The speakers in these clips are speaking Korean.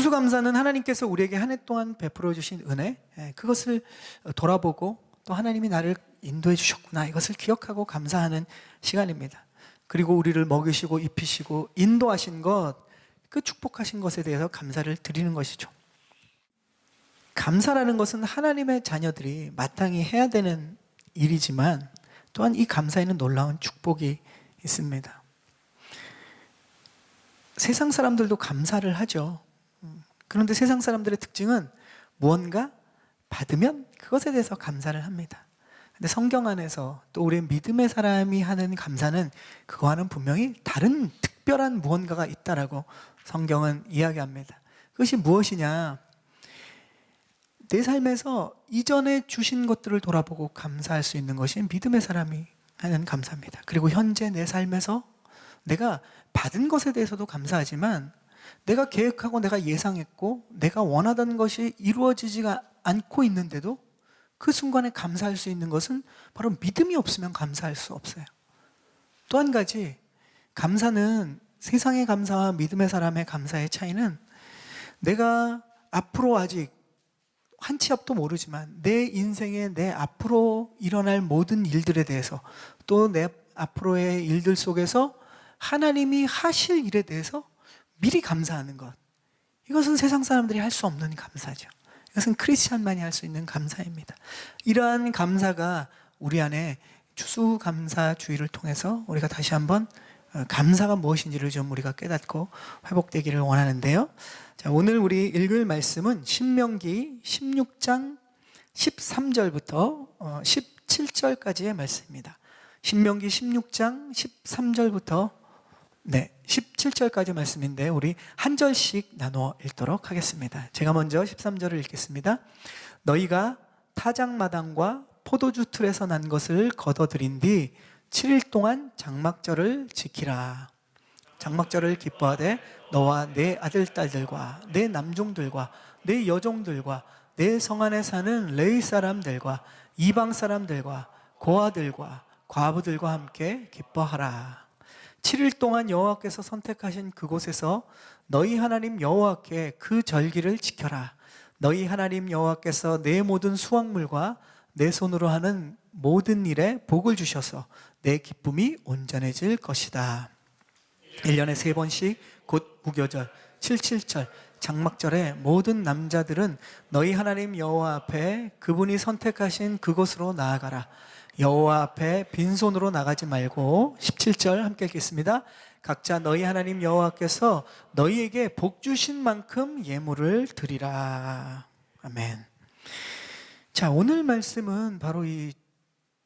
추수감사는 하나님께서 우리에게 한 해 동안 베풀어 주신 은혜, 그것을 돌아보고 또 하나님이 나를 인도해 주셨구나, 이것을 기억하고 감사하는 시간입니다. 그리고 우리를 먹이시고 입히시고 인도하신 것, 그 축복하신 것에 대해서 감사를 드리는 것이죠. 감사라는 것은 하나님의 자녀들이 마땅히 해야 되는 일이지만 또한 이 감사에는 놀라운 축복이 있습니다. 세상 사람들도 감사를 하죠. 그런데 세상 사람들의 특징은 무언가 받으면 그것에 대해서 감사를 합니다. 근데 성경 안에서 또 우리 믿음의 사람이 하는 감사는 그거와는 분명히 다른 특별한 무언가가 있다라고 성경은 이야기합니다. 그것이 무엇이냐? 내 삶에서 이전에 주신 것들을 돌아보고 감사할 수 있는 것이 믿음의 사람이 하는 감사입니다. 그리고 현재 내 삶에서 내가 받은 것에 대해서도 감사하지만 내가 계획하고 내가 예상했고 내가 원하던 것이 이루어지지가 않고 있는데도 그 순간에 감사할 수 있는 것은 바로 믿음이 없으면 감사할 수 없어요. 또 한 가지, 감사는 세상의 감사와 믿음의 사람의 감사의 차이는 내가 앞으로 아직 한 치 앞도 모르지만 내 인생에 내 앞으로 일어날 모든 일들에 대해서 또 내 앞으로의 일들 속에서 하나님이 하실 일에 대해서 미리 감사하는 것, 이것은 세상 사람들이 할 수 없는 감사죠. 이것은 크리스찬만이 할 수 있는 감사입니다. 이러한 감사가 우리 안에 추수감사주의를 통해서 우리가 다시 한번 감사가 무엇인지를 좀 우리가 깨닫고 회복되기를 원하는데요. 자, 오늘 우리 읽을 말씀은 신명기 16장 13절부터 17절까지의 말씀입니다. 신명기 16장 13절부터 17절까지 말씀인데 우리 한 절씩 나누어 읽도록 하겠습니다. 제가 먼저 13절을 읽겠습니다. 너희가 타작마당과 포도주 틀에서 난 것을 거둬들인 뒤 7일 동안 장막절을 지키라. 장막절을 기뻐하되 너와 내 아들 딸들과 내 남종들과 내 여종들과 내 성 안에 사는 레위 사람들과 이방 사람들과 고아들과 과부들과 함께 기뻐하라. 7일 동안 여호와께서 선택하신 그곳에서 너희 하나님 여호와께 그 절기를 지켜라. 너희 하나님 여호와께서 내 모든 수확물과 내 손으로 하는 모든 일에 복을 주셔서 내 기쁨이 온전해질 것이다. 1년에 3번씩 곧 무교절, 77절, 장막절에 모든 남자들은 너희 하나님 여호와 앞에 그분이 선택하신 그곳으로 나아가라. 여호와 앞에 빈손으로 나가지 말고 17절 함께 읽겠습니다. 각자 너희 하나님 여호와께서 너희에게 복 주신 만큼 예물을 드리라. 아멘. 자, 오늘 말씀은 바로 이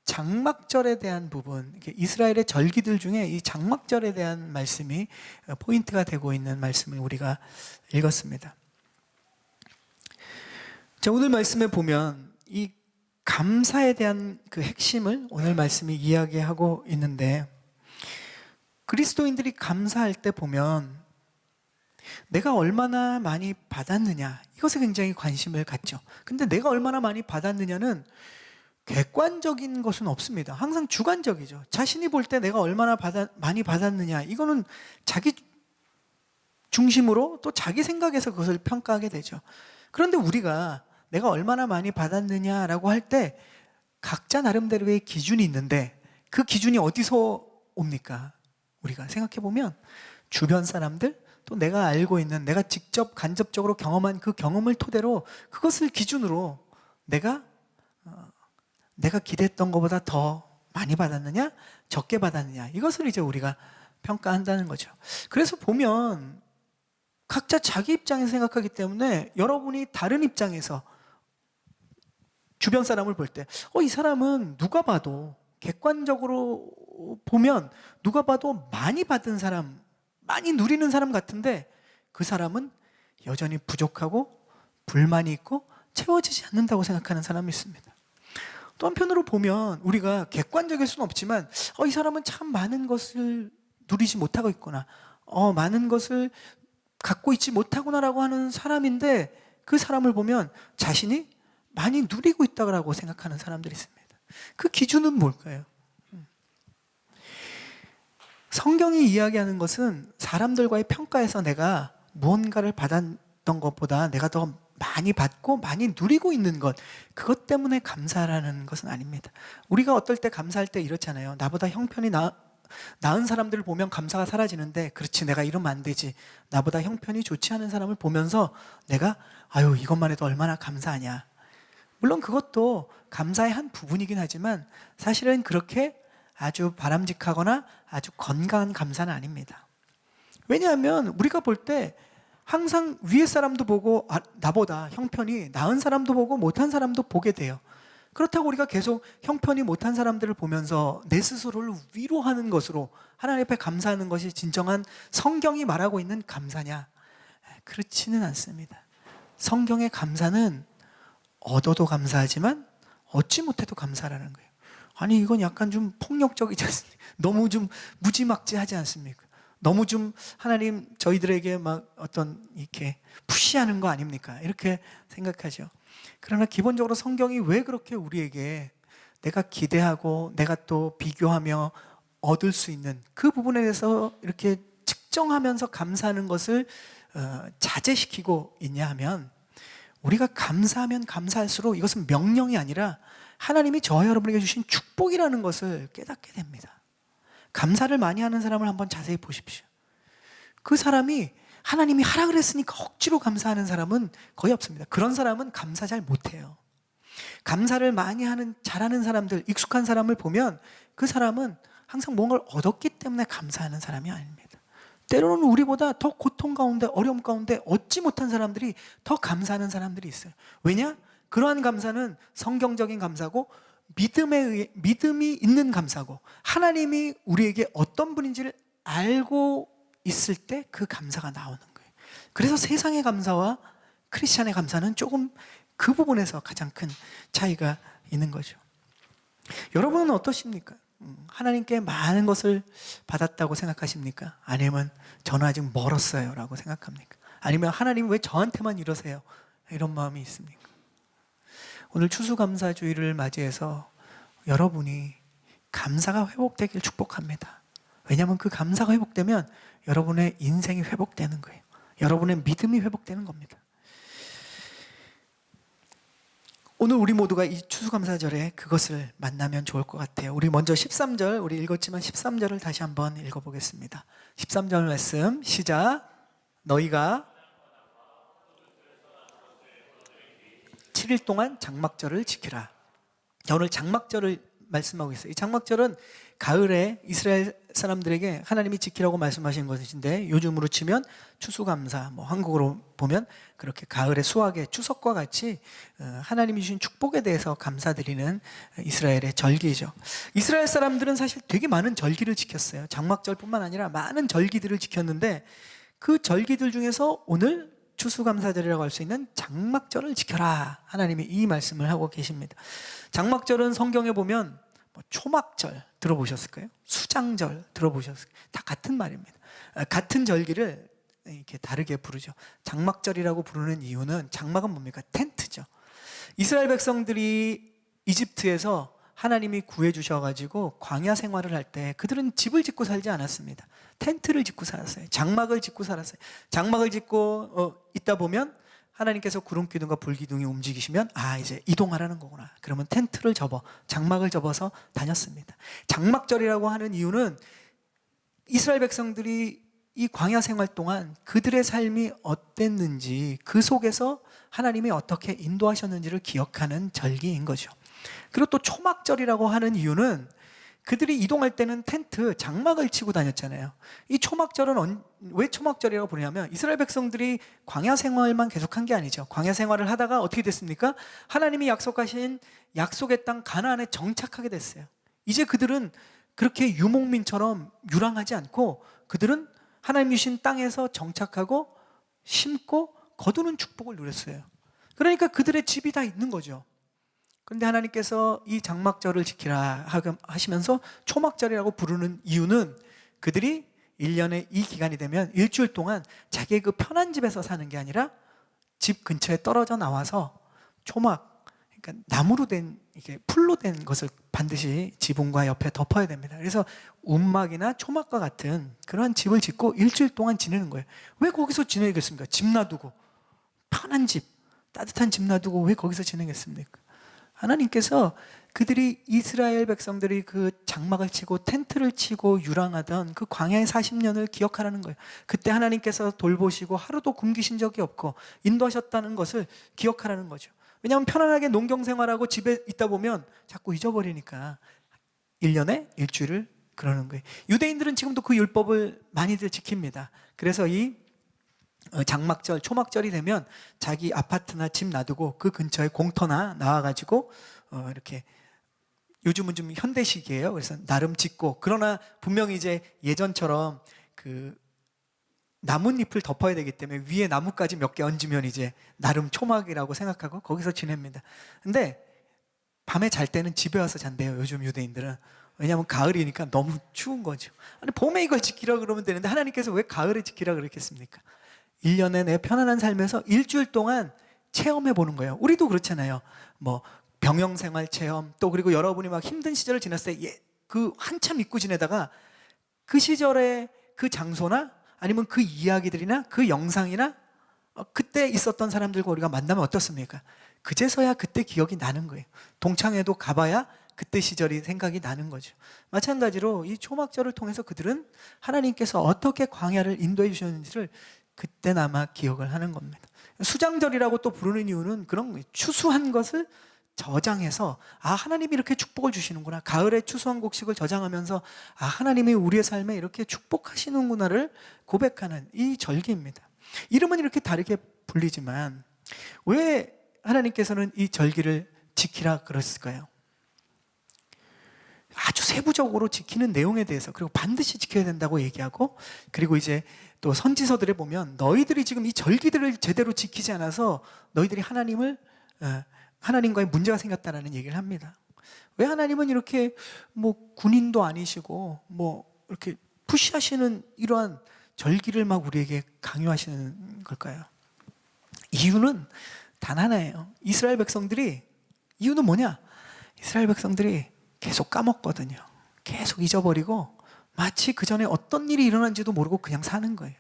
장막절에 대한 부분, 이스라엘의 절기들 중에 이 장막절에 대한 말씀이 포인트가 되고 있는 말씀을 우리가 읽었습니다. 자, 오늘 말씀에 보면 이 감사에 대한 그 핵심을 오늘 말씀이 이야기하고 있는데, 그리스도인들이 감사할 때 보면 내가 얼마나 많이 받았느냐, 이것에 굉장히 관심을 갖죠. 근데 내가 얼마나 많이 받았느냐는 객관적인 것은 없습니다. 항상 주관적이죠. 자신이 볼 때 내가 얼마나 많이 받았느냐, 이거는 자기 중심으로 또 자기 생각에서 그것을 평가하게 되죠. 그런데 우리가 내가 얼마나 많이 받았느냐라고 할 때 각자 나름대로의 기준이 있는데 그 기준이 어디서 옵니까? 우리가 생각해 보면 주변 사람들, 또 내가 알고 있는, 내가 직접 간접적으로 경험한 그 경험을 토대로 그것을 기준으로 내가 기대했던 것보다 더 많이 받았느냐, 적게 받았느냐, 이것을 이제 우리가 평가한다는 거죠. 그래서 보면 각자 자기 입장에서 생각하기 때문에 여러분이 다른 입장에서 주변 사람을 볼 때 이 사람은 누가 봐도 객관적으로 보면 누가 봐도 많이 받은 사람, 많이 누리는 사람 같은데 그 사람은 여전히 부족하고 불만이 있고 채워지지 않는다고 생각하는 사람이 있습니다. 또 한편으로 보면 우리가 객관적일 수는 없지만 이 사람은 참 많은 것을 누리지 못하고 있구나, 많은 것을 갖고 있지 못하구나라고 하는 사람인데 그 사람을 보면 자신이 많이 누리고 있다고 생각하는 사람들이 있습니다. 그 기준은 뭘까요? 성경이 이야기하는 것은 사람들과의 평가에서 내가 무언가를 받았던 것보다 내가 더 많이 받고 많이 누리고 있는 것, 그것 때문에 감사라는 것은 아닙니다. 우리가 어떨 때 감사할 때 이렇잖아요. 나보다 형편이 나은 사람들을 보면 감사가 사라지는데, 그렇지, 내가 이러면 안 되지. 나보다 형편이 좋지 않은 사람을 보면서 내가 아유, 이것만 해도 얼마나 감사하냐. 물론 그것도 감사의 한 부분이긴 하지만 사실은 그렇게 아주 바람직하거나 아주 건강한 감사는 아닙니다. 왜냐하면 우리가 볼 때 항상 위에 사람도 보고 나보다 형편이 나은 사람도 보고 못한 사람도 보게 돼요. 그렇다고 우리가 계속 형편이 못한 사람들을 보면서 내 스스로를 위로하는 것으로 하나님 앞에 감사하는 것이 진정한 성경이 말하고 있는 감사냐? 그렇지는 않습니다. 성경의 감사는 얻어도 감사하지만 얻지 못해도 감사라는 거예요. 아니, 이건 약간 좀 폭력적이지 않습니까? 너무 좀 무지막지하지 않습니까? 너무 좀 하나님 저희들에게 막 어떤 이렇게 푸시하는 거 아닙니까? 이렇게 생각하죠. 그러나 기본적으로 성경이 왜 그렇게 우리에게 내가 기대하고 내가 또 비교하며 얻을 수 있는 그 부분에 대해서 이렇게 측정하면서 감사하는 것을 자제시키고 있냐 하면, 우리가 감사하면 감사할수록 이것은 명령이 아니라 하나님이 저와 여러분에게 주신 축복이라는 것을 깨닫게 됩니다. 감사를 많이 하는 사람을 한번 자세히 보십시오. 그 사람이 하나님이 하라 그랬으니까 억지로 감사하는 사람은 거의 없습니다. 그런 사람은 감사 잘 못해요. 감사를 많이 잘하는 사람들, 익숙한 사람을 보면 그 사람은 항상 뭔가를 얻었기 때문에 감사하는 사람이 아닙니다. 때로는 우리보다 더 고통 가운데, 어려움 가운데 얻지 못한 사람들이 더 감사하는 사람들이 있어요. 왜냐? 그러한 감사는 성경적인 감사고 믿음이 있는 감사고, 하나님이 우리에게 어떤 분인지를 알고 있을 때 그 감사가 나오는 거예요. 그래서 세상의 감사와 크리스찬의 감사는 조금 그 부분에서 가장 큰 차이가 있는 거죠. 여러분은 어떠십니까? 하나님께 많은 것을 받았다고 생각하십니까? 아니면 저는 아직 멀었어요 라고 생각합니까? 아니면 하나님 왜 저한테만 이러세요? 이런 마음이 있습니까? 오늘 추수감사주의를 맞이해서 여러분이 감사가 회복되길 축복합니다. 왜냐하면 그 감사가 회복되면 여러분의 인생이 회복되는 거예요. 여러분의 믿음이 회복되는 겁니다. 오늘 우리 모두가 이 추수감사절에 그것을 만나면 좋을 것 같아요. 우리 먼저 13절, 우리 읽었지만 13절을 다시 한번 읽어보겠습니다. 13절 말씀 시작. 너희가 7일 동안 장막절을 지키라. 오늘 장막절을 말씀하고 있어요. 이 장막절은 가을에 이스라엘 사람들에게 하나님이 지키라고 말씀하신 것인데, 요즘으로 치면 추수감사, 한국으로 보면 그렇게 가을의 수확의 추석과 같이 하나님이 주신 축복에 대해서 감사드리는 이스라엘의 절기죠. 이스라엘 사람들은 사실 되게 많은 절기를 지켰어요. 장막절뿐만 아니라 많은 절기들을 지켰는데, 그 절기들 중에서 오늘 추수감사절이라고 할 수 있는 장막절을 지켜라, 하나님이 이 말씀을 하고 계십니다. 장막절은 성경에 보면 초막절 들어보셨을까요? 수장절 들어보셨을까요? 다 같은 말입니다. 같은 절기를 이렇게 다르게 부르죠. 장막절이라고 부르는 이유는, 장막은 뭡니까? 텐트죠. 이스라엘 백성들이 이집트에서 하나님이 구해주셔가지고 광야 생활을 할 때 그들은 집을 짓고 살지 않았습니다. 텐트를 짓고 살았어요. 장막을 짓고 살았어요. 장막을 짓고 있다 보면 하나님께서 구름 기둥과 불 기둥이 움직이시면 이제 이동하라는 거구나. 그러면 텐트를 장막을 접어서 다녔습니다. 장막절이라고 하는 이유는 이스라엘 백성들이 이 광야 생활 동안 그들의 삶이 어땠는지, 그 속에서 하나님이 어떻게 인도하셨는지를 기억하는 절기인 거죠. 그리고 또 초막절이라고 하는 이유는 그들이 이동할 때는 텐트, 장막을 치고 다녔잖아요. 이 초막절은 왜 초막절이라고 부르냐면, 이스라엘 백성들이 광야 생활만 계속한 게 아니죠. 광야 생활을 하다가 어떻게 됐습니까? 하나님이 약속하신 약속의 땅 가나안에 정착하게 됐어요. 이제 그들은 그렇게 유목민처럼 유랑하지 않고, 그들은 하나님 주신 땅에서 정착하고 심고 거두는 축복을 누렸어요. 그러니까 그들의 집이 다 있는 거죠. 그런데 하나님께서 이 장막절을 지키라 하시면서 초막절이라고 부르는 이유는, 그들이 1년에 이 기간이 되면 일주일 동안 자기의 그 편한 집에서 사는 게 아니라 집 근처에 떨어져 나와서 초막, 그러니까 나무로 된, 이게 풀로 된 것을 반드시 지붕과 옆에 덮어야 됩니다. 그래서 움막이나 초막과 같은 그러한 집을 짓고 일주일 동안 지내는 거예요. 왜 거기서 지내겠습니까? 집 놔두고. 편한 집, 따뜻한 집 놔두고 왜 거기서 지내겠습니까? 하나님께서 그들이 이스라엘 백성들이 그 장막을 치고 텐트를 치고 유랑하던 그 광야의 40년을 기억하라는 거예요. 그때 하나님께서 돌보시고 하루도 굶기신 적이 없고 인도하셨다는 것을 기억하라는 거죠. 왜냐하면 편안하게 농경 생활하고 집에 있다 보면 자꾸 잊어버리니까 1년에 일주일을 그러는 거예요. 유대인들은 지금도 그 율법을 많이들 지킵니다. 그래서 이 장막절, 초막절이 되면 자기 아파트나 집 놔두고 그 근처에 공터나 나와가지고 이렇게, 요즘은 좀 현대식이에요. 그래서 나름 짓고, 그러나 분명히 이제 예전처럼 그 나뭇잎을 덮어야 되기 때문에 위에 나뭇가지 몇 개 얹으면 이제 나름 초막이라고 생각하고 거기서 지냅니다. 근데 밤에 잘 때는 집에 와서 잔대요, 요즘 유대인들은. 왜냐하면 가을이니까 너무 추운 거죠. 아니, 봄에 이걸 지키라 그러면 되는데 하나님께서 왜 가을에 지키라 그랬겠습니까? 1년에 내 편안한 삶에서 일주일 동안 체험해 보는 거예요. 우리도 그렇잖아요. 뭐 병영생활 체험, 또 그리고 여러분이 막 힘든 시절을 지났을 때 그 한참 잊고 지내다가 그 시절의 그 장소나 아니면 그 이야기들이나 그 영상이나 그때 있었던 사람들과 우리가 만나면 어떻습니까? 그제서야 그때 기억이 나는 거예요. 동창회도 가봐야 그때 시절이 생각이 나는 거죠. 마찬가지로 이 초막절을 통해서 그들은 하나님께서 어떻게 광야를 인도해 주셨는지를 그때나마 기억을 하는 겁니다. 수장절이라고 또 부르는 이유는 그런 거예요. 추수한 것을 저장해서, 아, 하나님이 이렇게 축복을 주시는구나. 가을에 추수한 곡식을 저장하면서, 아, 하나님이 우리의 삶에 이렇게 축복하시는구나를 고백하는 이 절기입니다. 이름은 이렇게 다르게 불리지만 왜 하나님께서는 이 절기를 지키라 그랬을까요? 아주 세부적으로 지키는 내용에 대해서, 그리고 반드시 지켜야 된다고 얘기하고, 그리고 이제 또 선지서들에 보면 너희들이 지금 이 절기들을 제대로 지키지 않아서 너희들이 하나님과의 문제가 생겼다라는 얘기를 합니다. 왜 하나님은 이렇게 뭐 군인도 아니시고 뭐 이렇게 푸시하시는 이러한 절기를 막 우리에게 강요하시는 걸까요? 이유는 단 하나예요. 이스라엘 백성들이, 이유는 뭐냐? 이스라엘 백성들이 계속 까먹거든요. 계속 잊어버리고 마치 그 전에 어떤 일이 일어난지도 모르고 그냥 사는 거예요.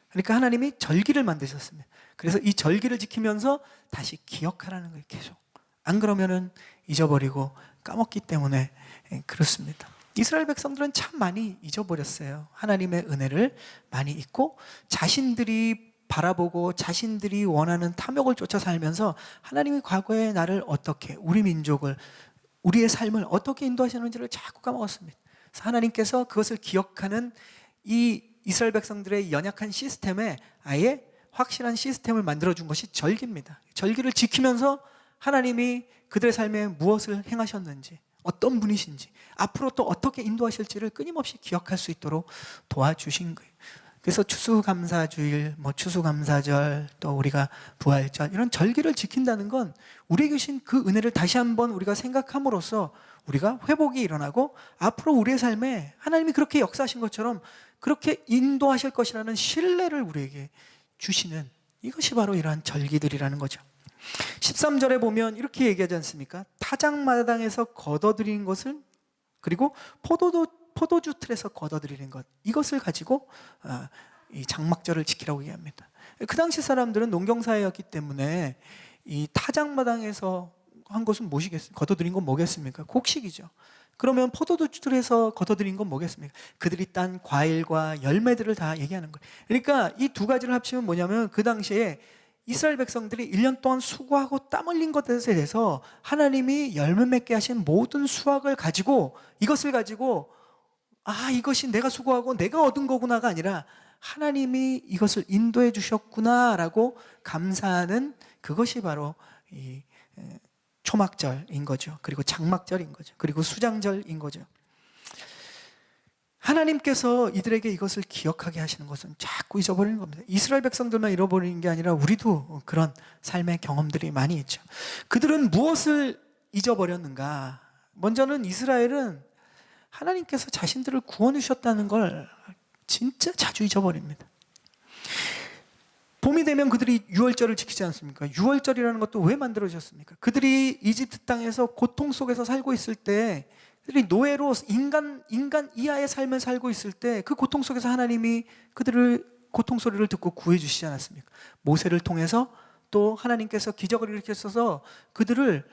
그러니까 하나님이 절기를 만드셨습니다. 그래서 이 절기를 지키면서 다시 기억하라는 거예요. 계속. 안 그러면은 잊어버리고 까먹기 때문에 그렇습니다. 이스라엘 백성들은 참 많이 잊어버렸어요. 하나님의 은혜를 많이 잊고 자신들이 바라보고 자신들이 원하는 탐욕을 쫓아 살면서 하나님이 과거에 나를 어떻게, 우리 민족을, 우리의 삶을 어떻게 인도하시는지를 자꾸 까먹었습니다. 그래서 하나님께서 그것을 기억하는 이 이스라엘 백성들의 연약한 시스템에 아예 확실한 시스템을 만들어준 것이 절기입니다. 절기를 지키면서 하나님이 그들의 삶에 무엇을 행하셨는지, 어떤 분이신지, 앞으로 또 어떻게 인도하실지를 끊임없이 기억할 수 있도록 도와주신 거예요. 그래서 추수감사주일, 추수감사절, 또 우리가 부활절, 이런 절기를 지킨다는 건 우리에게 주신 그 은혜를 다시 한번 우리가 생각함으로써 우리가 회복이 일어나고 앞으로 우리의 삶에 하나님이 그렇게 역사하신 것처럼 그렇게 인도하실 것이라는 신뢰를 우리에게 주시는, 이것이 바로 이러한 절기들이라는 거죠. 13절에 보면 이렇게 얘기하지 않습니까? 타작마당에서 걷어들이는 것을, 그리고 포도주 틀에서 걷어들이는 것, 이것을 가지고 이 장막절을 지키라고 얘기합니다. 그 당시 사람들은 농경사회였기 때문에 이 타작마당에서 한 것은 무엇이겠습니까? 걷어들인 건 뭐겠습니까? 곡식이죠. 그러면 포도주 틀에서 걷어들인 건 뭐겠습니까? 그들이 딴 과일과 열매들을 다 얘기하는 거예요. 그러니까 이 두 가지를 합치면 뭐냐면 그 당시에 이스라엘 백성들이 1년 동안 수고하고 땀 흘린 것에 대해서 하나님이 열매 맺게 하신 모든 수확을 가지고, 이것을 가지고 이것이 내가 수고하고 내가 얻은 거구나가 아니라 하나님이 이것을 인도해 주셨구나라고 감사하는, 그것이 바로 이 초막절인 거죠. 그리고 장막절인 거죠. 그리고 수장절인 거죠. 하나님께서 이들에게 이것을 기억하게 하시는 것은 자꾸 잊어버리는 겁니다. 이스라엘 백성들만 잃어버리는 게 아니라 우리도 그런 삶의 경험들이 많이 있죠. 그들은 무엇을 잊어버렸는가? 먼저는 이스라엘은 하나님께서 자신들을 구원해 주셨다는 걸 진짜 자주 잊어버립니다. 봄이 되면 그들이 유월절을 지키지 않습니까? 유월절이라는 것도 왜 만들어졌습니까? 그들이 이집트 땅에서 고통 속에서 살고 있을 때, 그들이 노예로 인간 이하의 삶을 살고 있을 때 그 고통 속에서 하나님이 그들을 고통 소리를 듣고 구해 주시지 않았습니까? 모세를 통해서 또 하나님께서 기적을 일으켰어서 그들을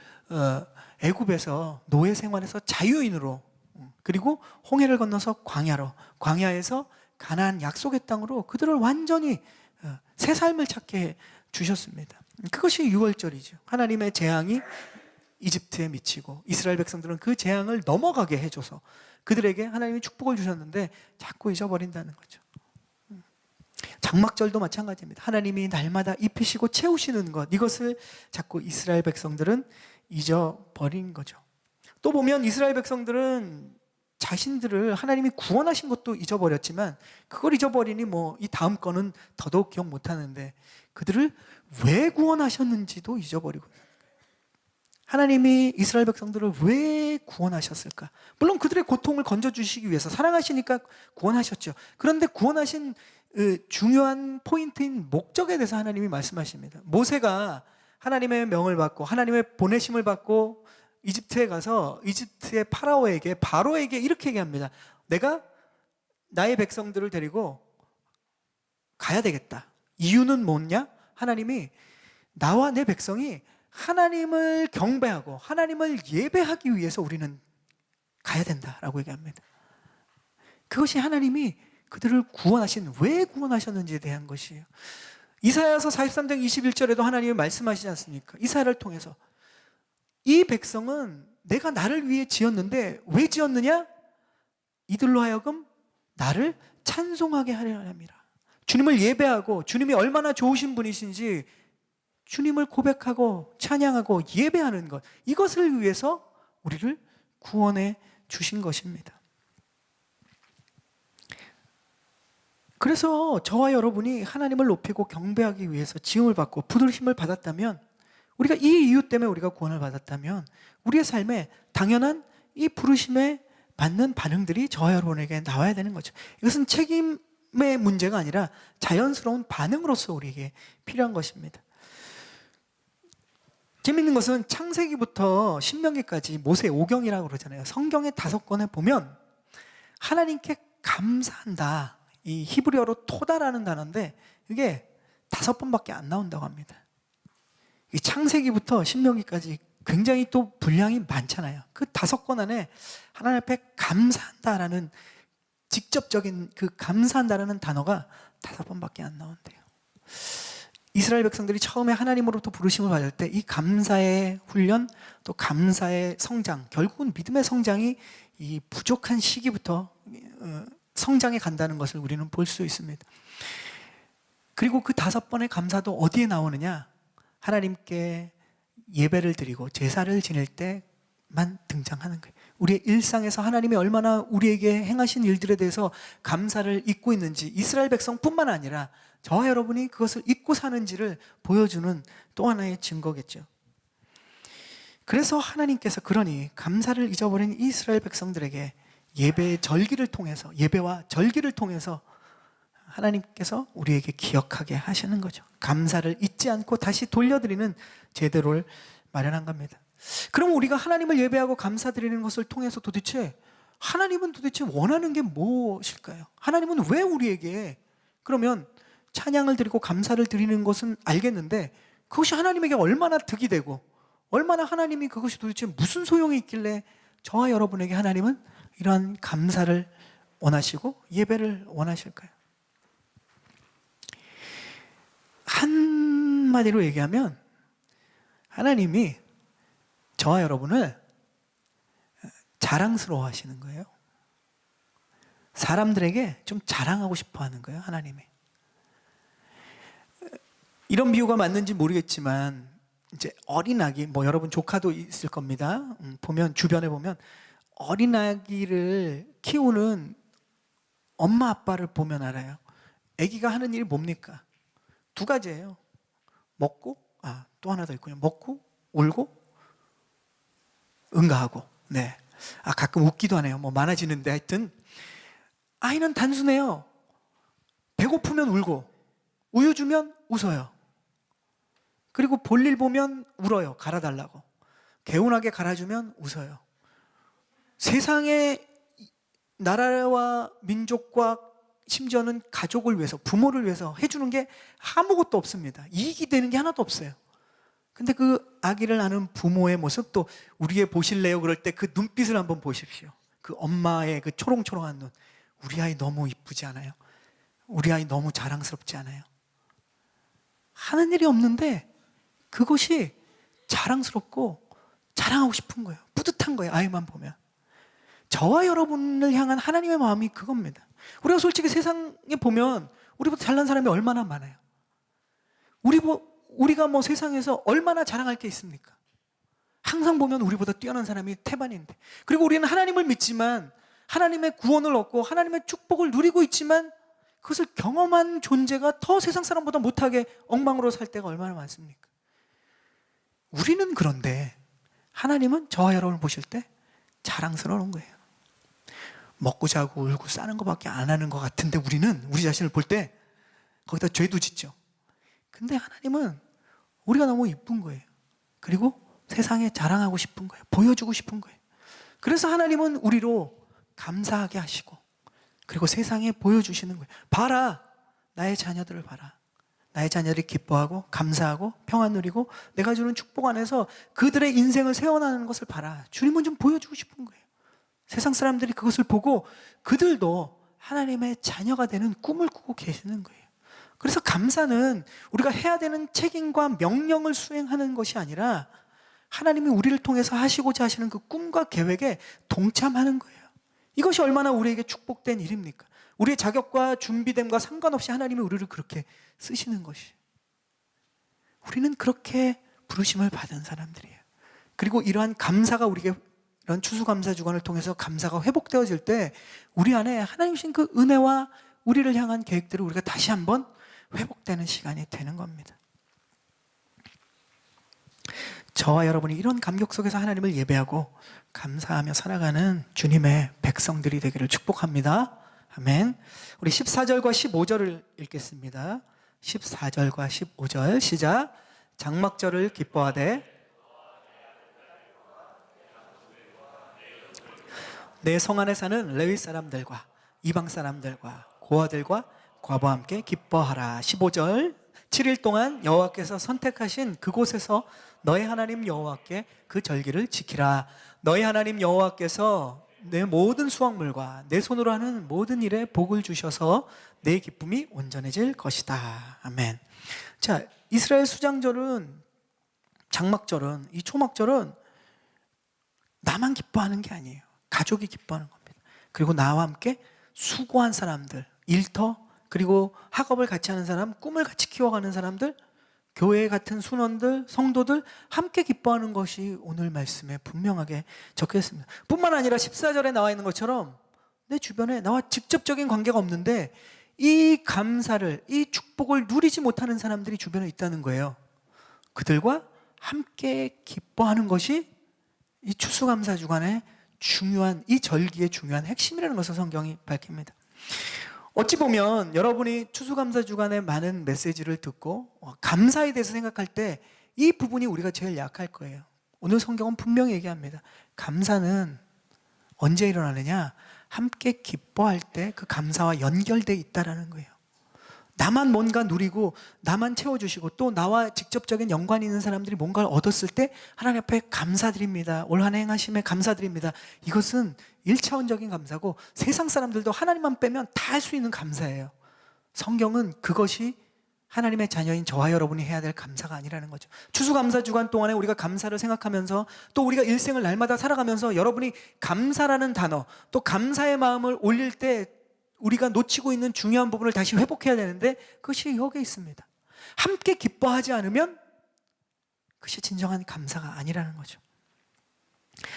애굽에서 노예 생활에서 자유인으로, 그리고 홍해를 건너서 광야에서 가나안 약속의 땅으로 그들을 완전히 새 삶을 찾게 해 주셨습니다. 그것이 유월절이죠. 하나님의 재앙이 이집트에 미치고 이스라엘 백성들은 그 재앙을 넘어가게 해줘서 그들에게 하나님이 축복을 주셨는데 자꾸 잊어버린다는 거죠. 장막절도 마찬가지입니다. 하나님이 날마다 입히시고 채우시는 것, 이것을 자꾸 이스라엘 백성들은 잊어버린 거죠. 또 보면 이스라엘 백성들은 자신들을 하나님이 구원하신 것도 잊어버렸지만, 그걸 잊어버리니 뭐 이 다음 거는 더더욱 기억 못하는데, 그들을 왜 구원하셨는지도 잊어버리고, 하나님이 이스라엘 백성들을 왜 구원하셨을까? 물론 그들의 고통을 건져주시기 위해서 사랑하시니까 구원하셨죠. 그런데 구원하신 중요한 포인트인 목적에 대해서 하나님이 말씀하십니다. 모세가 하나님의 명을 받고 하나님의 보내심을 받고 이집트에 가서 이집트의 바로에게 이렇게 얘기합니다. 내가 나의 백성들을 데리고 가야 되겠다. 이유는 뭐냐? 하나님이 나와 내 백성이 하나님을 경배하고 하나님을 예배하기 위해서 우리는 가야 된다라고 얘기합니다. 그것이 하나님이 그들을 왜 구원하셨는지에 대한 것이에요. 이사야서 43장 21절에도 하나님이 말씀하시지 않습니까? 이사야를 통해서 이 백성은 내가 나를 위해 지었는데 왜 지었느냐? 이들로 하여금 나를 찬송하게 하려 함이라. 주님을 예배하고 주님이 얼마나 좋으신 분이신지 주님을 고백하고 찬양하고 예배하는 것, 이것을 위해서 우리를 구원해 주신 것입니다. 그래서 저와 여러분이 하나님을 높이고 경배하기 위해서 지음을 받고 부르심을 받았다면, 우리가 이 이유 때문에 우리가 구원을 받았다면 우리의 삶에 당연한 이 부르심에 받는 반응들이 저와 여러분에게 나와야 되는 거죠. 이것은 책임의 문제가 아니라 자연스러운 반응으로서 우리에게 필요한 것입니다. 재밌는 것은 창세기부터 신명기까지 모세 오경이라고 그러잖아요. 성경의 5권에 보면 하나님께 감사한다, 이 히브리어로 토다라는 단어인데 이게 5번밖에 안 나온다고 합니다. 이 창세기부터 신명기까지 굉장히 또 분량이 많잖아요. 그 5권 안에 하나님 앞에 감사한다라는 직접적인 그 감사한다라는 단어가 5번밖에 안 나온대요. 이스라엘 백성들이 처음에 하나님으로부터 부르심을 받을 때 이 감사의 훈련, 또 감사의 성장, 결국은 믿음의 성장이 이 부족한 시기부터 성장해 간다는 것을 우리는 볼 수 있습니다. 그리고 그 5번의 감사도 어디에 나오느냐? 하나님께 예배를 드리고 제사를 지낼 때만 등장하는 거예요. 우리의 일상에서 하나님이 얼마나 우리에게 행하신 일들에 대해서 감사를 잊고 있는지, 이스라엘 백성뿐만 아니라 저와 여러분이 그것을 잊고 사는지를 보여주는 또 하나의 증거겠죠. 그래서 하나님께서 그러니 감사를 잊어버린 이스라엘 백성들에게 예배와 절기를 통해서 하나님께서 우리에게 기억하게 하시는 거죠. 감사를 잊지 않고 다시 돌려드리는 제도를 마련한 겁니다. 그럼 우리가 하나님을 예배하고 감사드리는 것을 통해서 하나님은 도대체 원하는 게 무엇일까요? 하나님은 왜 우리에게, 그러면 찬양을 드리고 감사를 드리는 것은 알겠는데 그것이 하나님에게 얼마나 득이 되고 얼마나 하나님이 그것이 도대체 무슨 소용이 있길래 저와 여러분에게 하나님은 이러한 감사를 원하시고 예배를 원하실까요? 한마디로 얘기하면 하나님이 저와 여러분을 자랑스러워 하시는 거예요. 사람들에게 좀 자랑하고 싶어 하는 거예요, 하나님이. 이런 비유가 맞는지 모르겠지만 이제 어린아기, 뭐 여러분 조카도 있을 겁니다. 주변에 보면 어린아기를 키우는 엄마 아빠를 보면 알아요. 아기가 하는 일이 뭡니까? 2가지예요. 먹고, 또 하나 더 있군요. 먹고, 울고, 응가하고. 네. 가끔 웃기도 하네요. 뭐 많아지는데 하여튼 아이는 단순해요. 배고프면 울고, 우유 주면 웃어요. 그리고 볼일 보면 울어요. 갈아달라고. 개운하게 갈아주면 웃어요. 세상의 나라와 민족과 심지어는 가족을 위해서, 부모를 위해서 해주는 게 아무것도 없습니다. 이익이 되는 게 하나도 없어요. 근데 그 아기를 낳는 부모의 모습, 또 우리 애 보실래요? 그럴 때 그 눈빛을 한번 보십시오. 그 엄마의 그 초롱초롱한 눈. 우리 아이 너무 이쁘지 않아요? 우리 아이 너무 자랑스럽지 않아요? 하는 일이 없는데 그것이 자랑스럽고 자랑하고 싶은 거예요. 뿌듯한 거예요. 아이만 보면. 저와 여러분을 향한 하나님의 마음이 그겁니다. 우리가 솔직히 세상에 보면 우리보다 잘난 사람이 얼마나 많아요. 우리가 뭐 세상에서 얼마나 자랑할 게 있습니까? 항상 보면 우리보다 뛰어난 사람이 태반인데, 그리고 우리는 하나님을 믿지만 하나님의 구원을 얻고 하나님의 축복을 누리고 있지만 그것을 경험한 존재가 더 세상 사람보다 못하게 엉망으로 살 때가 얼마나 많습니까? 우리는 그런데 하나님은 저와 여러분을 보실 때 자랑스러운 거예요. 먹고 자고 울고 싸는 것밖에 안 하는 것 같은데 우리는 우리 자신을 볼 때 거기다 죄도 짓죠. 근데 하나님은 우리가 너무 이쁜 거예요. 그리고 세상에 자랑하고 싶은 거예요. 보여주고 싶은 거예요. 그래서 하나님은 우리로 감사하게 하시고, 그리고 세상에 보여주시는 거예요. 봐라, 나의 자녀들을 봐라. 나의 자녀들이 기뻐하고 감사하고 평안 누리고 내가 주는 축복 안에서 그들의 인생을 세워나가는 것을 봐라. 주님은 좀 보여주고 싶은 거예요. 세상 사람들이 그것을 보고 그들도 하나님의 자녀가 되는 꿈을 꾸고 계시는 거예요. 그래서 감사는 우리가 해야 되는 책임과 명령을 수행하는 것이 아니라 하나님이 우리를 통해서 하시고자 하시는 그 꿈과 계획에 동참하는 거예요. 이것이 얼마나 우리에게 축복된 일입니까? 우리의 자격과 준비됨과 상관없이 하나님이 우리를 그렇게 쓰시는 것이. 우리는 그렇게 부르심을 받은 사람들이에요. 그리고 이러한 감사가 우리에게, 이런 추수감사 주간을 통해서 감사가 회복되어질 때 우리 안에 하나님 주신 그 은혜와 우리를 향한 계획들을 우리가 다시 한번 회복되는 시간이 되는 겁니다. 저와 여러분이 이런 감격 속에서 하나님을 예배하고 감사하며 살아가는 주님의 백성들이 되기를 축복합니다. 아멘. 우리 14절과 15절을 읽겠습니다. 14절과 15절 시작. 장막절을 기뻐하되 내 성 안에 사는 레위 사람들과 이방 사람들과 고아들과 과부와 함께 기뻐하라. 15절 7일 동안 여호와께서 선택하신 그곳에서 너의 하나님 여호와께 그 절기를 지키라. 너의 하나님 여호와께서 내 모든 수확물과 내 손으로 하는 모든 일에 복을 주셔서 내 기쁨이 온전해질 것이다. 아멘. 자, 이스라엘 수장절은, 장막절은, 이 초막절은 나만 기뻐하는 게 아니에요. 가족이 기뻐하는 겁니다. 그리고 나와 함께 수고한 사람들, 일터, 그리고 학업을 같이 하는 사람, 꿈을 같이 키워가는 사람들, 교회 같은 순원들, 성도들 함께 기뻐하는 것이 오늘 말씀에 분명하게 적혀 있습니다. 뿐만 아니라 14절에 나와 있는 것처럼 내 주변에 나와 직접적인 관계가 없는데 이 감사를, 이 축복을 누리지 못하는 사람들이 주변에 있다는 거예요. 그들과 함께 기뻐하는 것이 이 추수감사 주간의 중요한, 이 절기의 중요한 핵심이라는 것을 성경이 밝힙니다. 어찌 보면 여러분이 추수감사 주간의 많은 메시지를 듣고 감사에 대해서 생각할 때 이 부분이 우리가 제일 약할 거예요. 오늘 성경은 분명히 얘기합니다. 감사는 언제 일어나느냐? 함께 기뻐할 때 그 감사와 연결되어 있다는 거예요. 나만 뭔가 누리고 나만 채워주시고 또 나와 직접적인 연관이 있는 사람들이 뭔가를 얻었을 때 하나님 앞에 감사드립니다. 올 한 해 행하심에 감사드립니다. 이것은 1차원적인 감사고 세상 사람들도 하나님만 빼면 다 할 수 있는 감사예요. 성경은 그것이 하나님의 자녀인 저와 여러분이 해야 될 감사가 아니라는 거죠. 추수감사 주간 동안에 우리가 감사를 생각하면서 또 우리가 일생을 날마다 살아가면서 여러분이 감사라는 단어, 또 감사의 마음을 올릴 때 우리가 놓치고 있는 중요한 부분을 다시 회복해야 되는데 그것이 여기에 있습니다. 함께 기뻐하지 않으면 그것이 진정한 감사가 아니라는 거죠.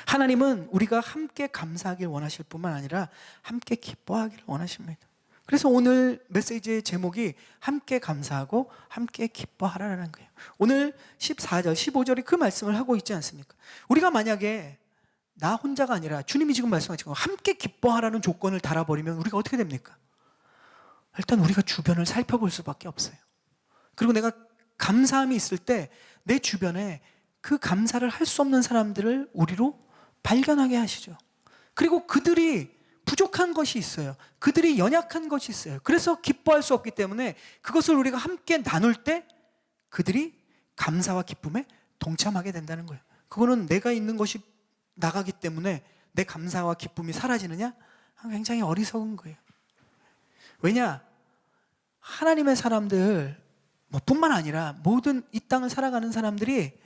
하나님은 우리가 함께 감사하길 원하실 뿐만 아니라 함께 기뻐하기를 원하십니다. 그래서 오늘 메시지의 제목이 함께 감사하고 함께 기뻐하라는 거예요. 오늘 14절, 15절이 그 말씀을 하고 있지 않습니까? 우리가 만약에 나 혼자가 아니라 주님이 지금 말씀하신 함께 기뻐하라는 조건을 달아버리면 우리가 어떻게 됩니까? 일단 우리가 주변을 살펴볼 수밖에 없어요. 그리고 내가 감사함이 있을 때 내 주변에 그 감사를 할 수 없는 사람들을 우리로 발견하게 하시죠. 그리고 그들이 부족한 것이 있어요. 그들이 연약한 것이 있어요. 그래서 기뻐할 수 없기 때문에 그것을 우리가 함께 나눌 때 그들이 감사와 기쁨에 동참하게 된다는 거예요. 그거는 내가 있는 것이 나가기 때문에 내 감사와 기쁨이 사라지느냐? 굉장히 어리석은 거예요. 왜냐? 하나님의 사람들 뿐만 아니라 모든 이 땅을 살아가는 사람들이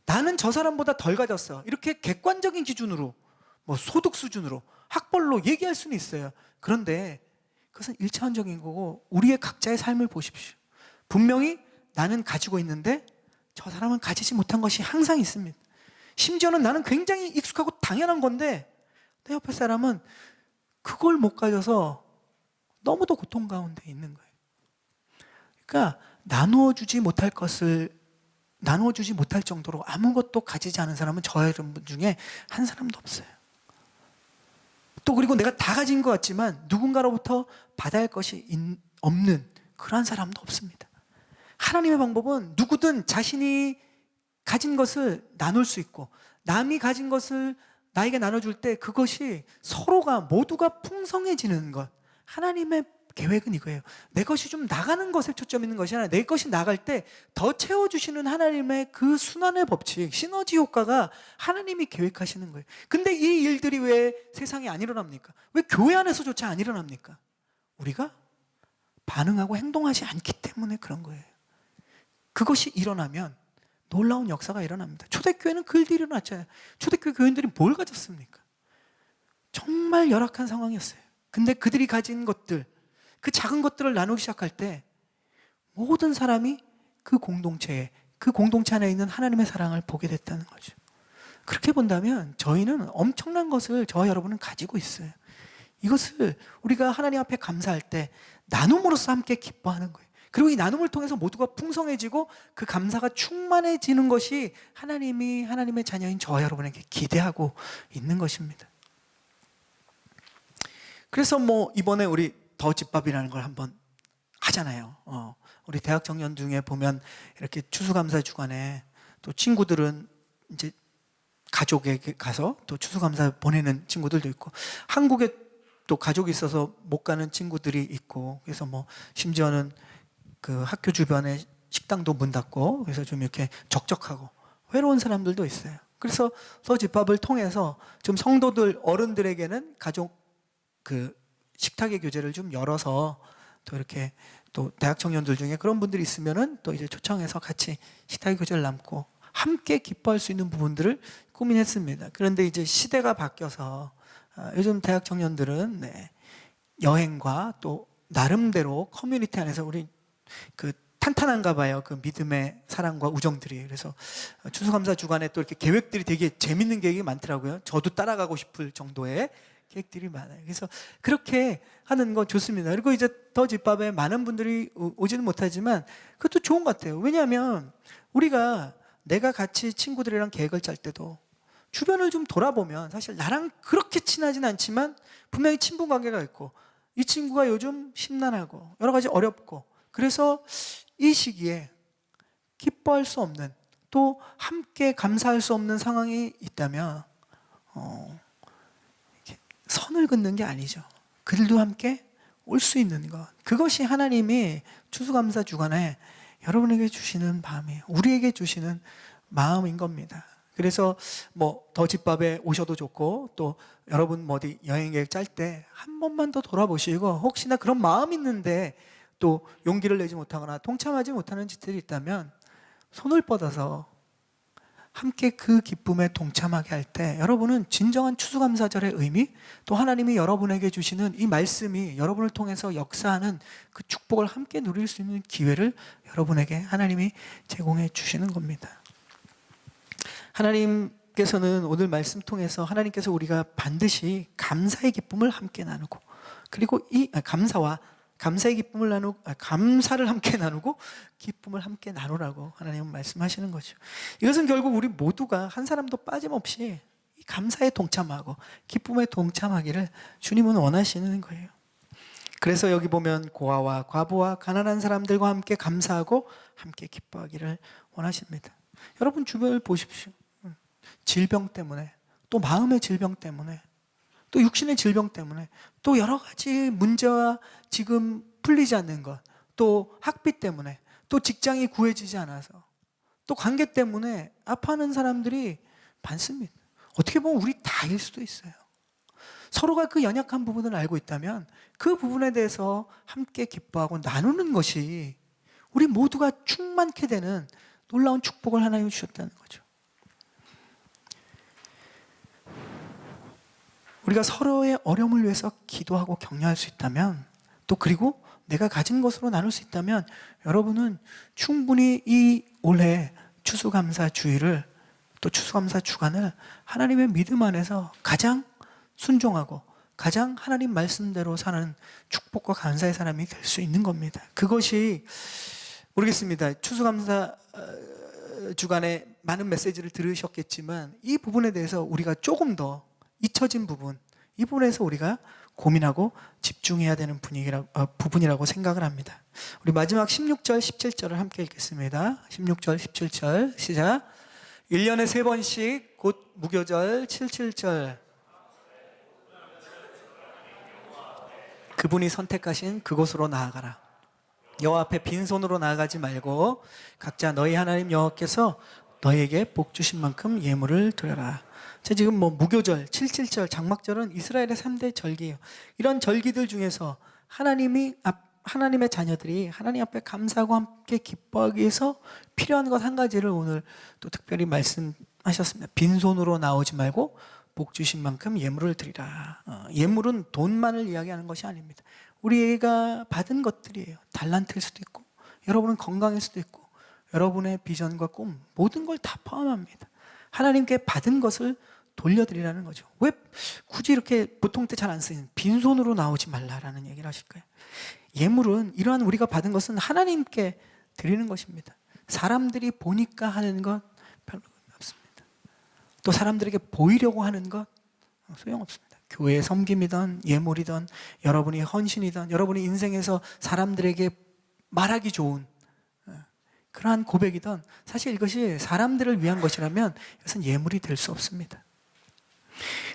나는 저 사람보다 덜 가졌어, 이렇게 객관적인 기준으로 소득 수준으로 학벌로 얘기할 수는 있어요. 그런데 그것은 일차원적인 거고 우리의 각자의 삶을 보십시오. 분명히 나는 가지고 있는데 저 사람은 가지지 못한 것이 항상 있습니다. 심지어는 나는 굉장히 익숙하고 당연한 건데 내 옆에 사람은 그걸 못 가져서 너무도 고통 가운데 있는 거예요. 그러니까 나누어주지 못할 것을 나누어주지 못할 정도로 아무것도 가지지 않은 사람은 저 여러분 중에 한 사람도 없어요. 또 그리고 내가 다 가진 것 같지만 누군가로부터 받아야 할 것이 없는 그러한 사람도 없습니다. 하나님의 방법은 누구든 자신이 가진 것을 나눌 수 있고 남이 가진 것을 나에게 나눠줄 때 그것이 서로가 모두가 풍성해지는 것, 하나님의 계획은 이거예요. 내 것이 좀 나가는 것에 초점 있는 것이 아니라 내 것이 나갈 때 더 채워주시는 하나님의 그 순환의 법칙, 시너지 효과가 하나님이 계획하시는 거예요. 근데 이 일들이 왜 세상에 안 일어납니까? 왜 교회 안에서조차 안 일어납니까? 우리가 반응하고 행동하지 않기 때문에 그런 거예요. 그것이 일어나면 놀라운 역사가 일어납니다. 초대교회는 그 일들이 일어났잖아요. 초대교회 교인들이 뭘 가졌습니까? 정말 열악한 상황이었어요. 근데 그들이 가진 것들, 그 작은 것들을 나누기 시작할 때 모든 사람이 그 공동체 안에 있는 하나님의 사랑을 보게 됐다는 거죠. 그렇게 본다면 저희는 엄청난 것을 저와 여러분은 가지고 있어요. 이것을 우리가 하나님 앞에 감사할 때 나눔으로써 함께 기뻐하는 거예요. 그리고 이 나눔을 통해서 모두가 풍성해지고 그 감사가 충만해지는 것이 하나님의 자녀인 저와 여러분에게 기대하고 있는 것입니다. 그래서 이번에 우리 더 집밥이라는 걸 한번 하잖아요. 우리 대학 청년 중에 보면 이렇게 추수감사 주간에 또 친구들은 이제 가족에게 가서 또 추수감사 보내는 친구들도 있고, 한국에 또 가족이 있어서 못 가는 친구들이 있고, 그래서 심지어는 그 학교 주변에 식당도 문 닫고, 그래서 좀 이렇게 적적하고 외로운 사람들도 있어요. 그래서 더 집밥을 통해서 좀 성도들 어른들에게는 가족 그 식탁의 교제를 좀 열어서 또 이렇게 또 대학 청년들 중에 그런 분들이 있으면은 또 이제 초청해서 같이 식탁의 교제를 나누고 함께 기뻐할 수 있는 부분들을 고민했습니다. 그런데 이제 시대가 바뀌어서 요즘 대학 청년들은 여행과 또 나름대로 커뮤니티 안에서 우리 그 탄탄한가 봐요. 그 믿음의 사랑과 우정들이. 그래서 추수감사 주간에 또 이렇게 계획들이 되게 재밌는 계획이 많더라고요. 저도 따라가고 싶을 정도의 계획들이 많아요. 그래서 그렇게 하는 건 좋습니다. 그리고 이제 더 집밥에 많은 분들이 오지는 못하지만 그것도 좋은 것 같아요. 왜냐하면 우리가 내가 같이 친구들이랑 계획을 짤 때도 주변을 좀 돌아보면 사실 나랑 그렇게 친하진 않지만 분명히 친분 관계가 있고, 이 친구가 요즘 심란하고 여러 가지 어렵고, 그래서 이 시기에 기뻐할 수 없는, 또 함께 감사할 수 없는 상황이 있다면 선을 긋는 게 아니죠. 그들도 함께 올 수 있는 것, 그것이 하나님이 추수감사 주간에 여러분에게 주시는 마음이에요. 우리에게 주시는 마음인 겁니다. 그래서 더 집밥에 오셔도 좋고, 또 여러분 어디 여행 계획 짤 때 한 번만 더 돌아보시고, 혹시나 그런 마음 있는데 또 용기를 내지 못하거나 동참하지 못하는 짓들이 있다면 손을 뻗어서 함께 그 기쁨에 동참하게 할 때 여러분은 진정한 추수감사절의 의미, 또 하나님이 여러분에게 주시는 이 말씀이 여러분을 통해서 역사하는 그 축복을 함께 누릴 수 있는 기회를 여러분에게 하나님이 제공해 주시는 겁니다. 하나님께서는 오늘 말씀 통해서 하나님께서 우리가 반드시 감사의 기쁨을 함께 나누고, 그리고 이 감사의 기쁨을 나누고, 감사를 함께 나누고 기쁨을 함께 나누라고 하나님은 말씀하시는 거죠. 이것은 결국 우리 모두가 한 사람도 빠짐없이 이 감사에 동참하고 기쁨에 동참하기를 주님은 원하시는 거예요. 그래서 여기 보면 고아와 과부와 가난한 사람들과 함께 감사하고 함께 기뻐하기를 원하십니다. 여러분 주변을 보십시오. 질병 때문에, 또 마음의 질병 때문에 또 육신의 질병 때문에, 또 여러 가지 문제와 지금 풀리지 않는 것, 또 학비 때문에, 또 직장이 구해지지 않아서, 또 관계 때문에 아파하는 사람들이 많습니다. 어떻게 보면 우리 다일 수도 있어요. 서로가 그 연약한 부분을 알고 있다면 그 부분에 대해서 함께 기뻐하고 나누는 것이 우리 모두가 충만케 되는 놀라운 축복을 하나님이 주셨다는 거죠. 우리가 서로의 어려움을 위해서 기도하고 격려할 수 있다면, 또 그리고 내가 가진 것으로 나눌 수 있다면, 여러분은 충분히 이 올해 추수감사 주일을, 또 추수감사 주간을 하나님의 믿음 안에서 가장 순종하고 가장 하나님 말씀대로 사는 축복과 감사의 사람이 될 수 있는 겁니다. 그것이, 모르겠습니다. 추수감사 주간에 많은 메시지를 들으셨겠지만 이 부분에 대해서 우리가 조금 더 잊혀진 부분, 이 부분에서 우리가 고민하고 집중해야 되는 부분이라고 생각을 합니다. 우리 마지막 16절, 17절을 함께 읽겠습니다. 16절, 17절 시작. 1년에 3번씩 곧 무교절 77절 그분이 선택하신 그곳으로 나아가라. 여호와 앞에 빈손으로 나아가지 말고 각자 너희 하나님 여호와께서 너희에게 복 주신 만큼 예물을 드려라. 지금 무교절, 77절, 장막절은 이스라엘의 3대 절기예요. 이런 절기들 중에서 하나님의 자녀들이 하나님 앞에 감사하고 함께 기뻐하기 위해서 필요한 것 한 가지를 오늘 또 특별히 말씀하셨습니다. 빈손으로 나오지 말고 복 주신 만큼 예물을 드리라. 예물은 돈만을 이야기하는 것이 아닙니다. 우리가 받은 것들이에요. 달란트일 수도 있고, 여러분은 건강일 수도 있고, 여러분의 비전과 꿈, 모든 걸 다 포함합니다. 하나님께 받은 것을 돌려드리라는 거죠. 왜 굳이 이렇게 보통 때 잘 안 쓰이는 빈손으로 나오지 말라라는 얘기를 하실까요? 예물은, 이러한 우리가 받은 것은 하나님께 드리는 것입니다. 사람들이 보니까 하는 것 별로 없습니다. 또 사람들에게 보이려고 하는 것 소용없습니다. 교회의 섬김이든 예물이든 여러분이 헌신이든 여러분의 인생에서 사람들에게 말하기 좋은 그러한 고백이든, 사실 이것이 사람들을 위한 것이라면 이것은 예물이 될 수 없습니다.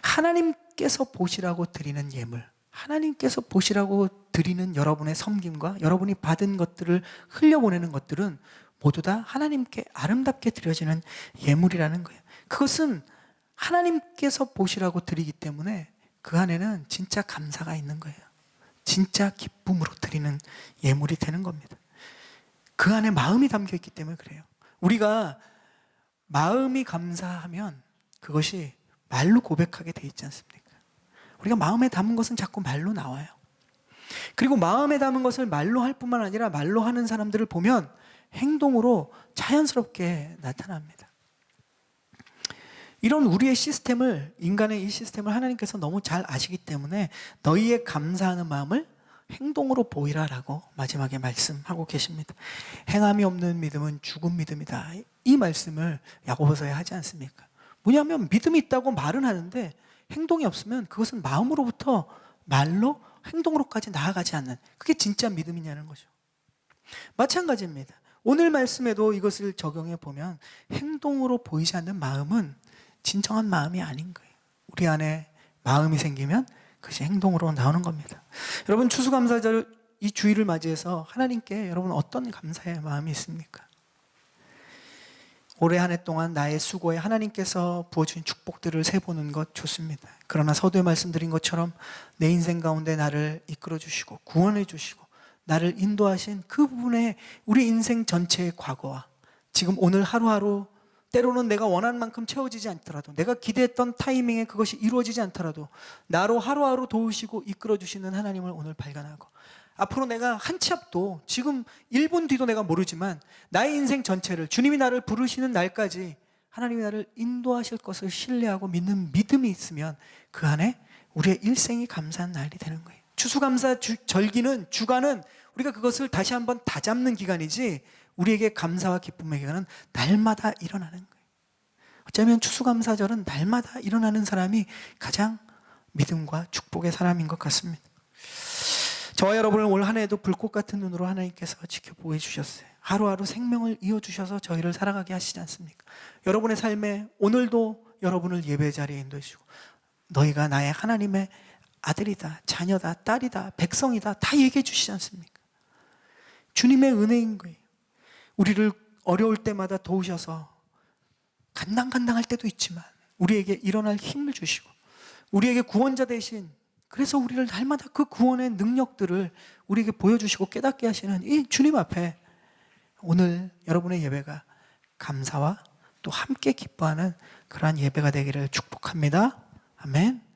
하나님께서 보시라고 드리는 예물, 하나님께서 보시라고 드리는 여러분의 섬김과 여러분이 받은 것들을 흘려보내는 것들은 모두 다 하나님께 아름답게 드려지는 예물이라는 거예요. 그것은 하나님께서 보시라고 드리기 때문에 그 안에는 진짜 감사가 있는 거예요. 진짜 기쁨으로 드리는 예물이 되는 겁니다. 그 안에 마음이 담겨 있기 때문에 그래요. 우리가 마음이 감사하면 그것이 말로 고백하게 돼 있지 않습니까? 우리가 마음에 담은 것은 자꾸 말로 나와요. 그리고 마음에 담은 것을 말로 할 뿐만 아니라 말로 하는 사람들을 보면 행동으로 자연스럽게 나타납니다. 이런 우리의 시스템을, 인간의 이 시스템을 하나님께서 너무 잘 아시기 때문에 너희의 감사하는 마음을 행동으로 보이라라고 마지막에 말씀하고 계십니다. 행함이 없는 믿음은 죽은 믿음이다. 이 말씀을 야고보서에 하지 않습니까? 뭐냐면 믿음이 있다고 말은 하는데 행동이 없으면 그것은 마음으로부터 말로 행동으로까지 나아가지 않는, 그게 진짜 믿음이냐는 거죠. 마찬가지입니다. 오늘 말씀에도 이것을 적용해 보면 행동으로 보이지 않는 마음은 진정한 마음이 아닌 거예요. 우리 안에 마음이 생기면 그것이 행동으로 나오는 겁니다. 여러분, 추수감사절 이 주일을 맞이해서 하나님께 여러분 어떤 감사의 마음이 있습니까? 올해 한 해 동안 나의 수고에 하나님께서 부어주신 축복들을 세보는 것 좋습니다. 그러나 서두에 말씀드린 것처럼 내 인생 가운데 나를 이끌어 주시고 구원해 주시고 나를 인도하신 그 부분에 우리 인생 전체의 과거와 지금 오늘 하루하루, 때로는 내가 원하는 만큼 채워지지 않더라도, 내가 기대했던 타이밍에 그것이 이루어지지 않더라도 나로 하루하루 도우시고 이끌어 주시는 하나님을 오늘 발견하고, 앞으로 내가 한 치 앞도, 지금 1분 뒤도 내가 모르지만 나의 인생 전체를 주님이 나를 부르시는 날까지 하나님이 나를 인도하실 것을 신뢰하고 믿는 믿음이 있으면 그 안에 우리의 일생이 감사한 날이 되는 거예요. 추수감사 절기는, 주간은 우리가 그것을 다시 한번 다잡는 기간이지 우리에게 감사와 기쁨의 기간은 날마다 일어나는 거예요. 어쩌면 추수감사절은 날마다 일어나는 사람이 가장 믿음과 축복의 사람인 것 같습니다. 저와 여러분을 올 한 해에도 불꽃 같은 눈으로 하나님께서 지켜보게 해주셨어요. 하루하루 생명을 이어주셔서 저희를 살아가게 하시지 않습니까? 여러분의 삶에 오늘도 여러분을 예배 자리에 인도해 주시고 너희가 나의 하나님의 아들이다, 자녀다, 딸이다, 백성이다 다 얘기해 주시지 않습니까? 주님의 은혜인 거예요. 우리를 어려울 때마다 도우셔서 간당간당할 때도 있지만 우리에게 일어날 힘을 주시고 우리에게 구원자 대신, 그래서 우리를 날마다 그 구원의 능력들을 우리에게 보여주시고 깨닫게 하시는 이 주님 앞에 오늘 여러분의 예배가 감사와 또 함께 기뻐하는 그러한 예배가 되기를 축복합니다. 아멘.